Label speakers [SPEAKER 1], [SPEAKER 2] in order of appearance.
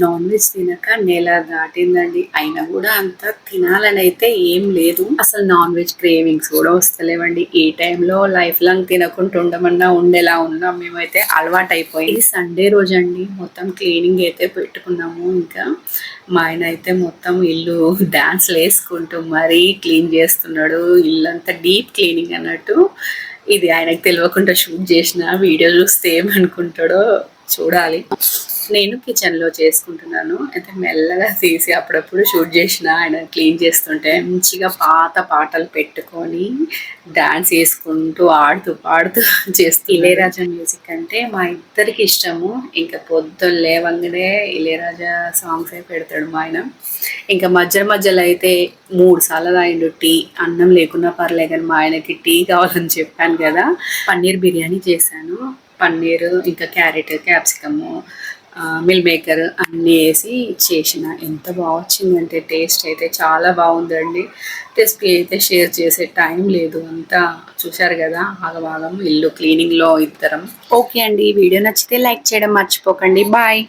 [SPEAKER 1] Non veg తినక నెల దాటిందండి. అయినా కూడా అంత తినాలని అయితే ఏం లేదు. అసలు నాన్ వెజ్ క్రేవింగ్స్ కూడా వస్తలేవండి. ఏ టైంలో లైఫ్ లాంగ్ తినకుండా ఉండమన్నా ఉండేలా ఉన్నాం మేమైతే. అలవాటు అయిపోయింది. ఇది సండే రోజు అండి. మొత్తం క్లీనింగ్ అయితే పెట్టుకున్నాము. ఇంకా మా ఆయన అయితే మొత్తం ఇల్లు డాన్స్లు వేసుకుంటూ మరీ క్లీన్ చేస్తున్నాడు. ఇల్లంతా డీప్ క్లీనింగ్ అన్నట్టు. ఇది ఆయనకు తెలియకుండా షూట్ చేసిన వీడియో చూస్తే ఏమనుకుంటాడో చూడాలి. నేను కిచెన్లో చేసుకుంటున్నాను. అయితే మెల్లగా తీసి అప్పుడప్పుడు షూట్ చేసిన ఆయన క్లీన్ చేస్తుంటే మంచిగా పాత పాటలు పెట్టుకొని డాన్స్ వేసుకుంటూ ఆడుతూ పాడుతూ చేస్తూ. ఇళయరాజా మ్యూజిక్ అంటే మా ఇద్దరికి ఇష్టము. ఇంకా పొద్దున్న లేవంగానే ఇళయరాజా సాంగ్సే పెడతాడు మా ఆయన. ఇంకా మధ్యలో అయితే 3 సార్లు తాగిండు టీ. అన్నం లేకున్నా పర్లే కానీ మా ఆయనకి టీ కావాలని చెప్పాను కదా. పన్నీర్ బిర్యానీ చేశాను. పన్నీరు ఇంకా క్యారెట్, క్యాప్సికము, మిల్ మేకర్ అన్నీ వేసి చేసిన. ఎంత బాగా వచ్చిందంటే టేస్ట్ అయితే చాలా బాగుందండి. రెసిపీ అయితే షేర్ చేసే టైం లేదు. అంతా చూశారు కదా, ఆగమాగం ఇల్లు క్లీనింగ్లో ఇద్దరం. ఓకే అండి, వీడియో నచ్చితే లైక్ చేయడం మర్చిపోకండి. బాయ్.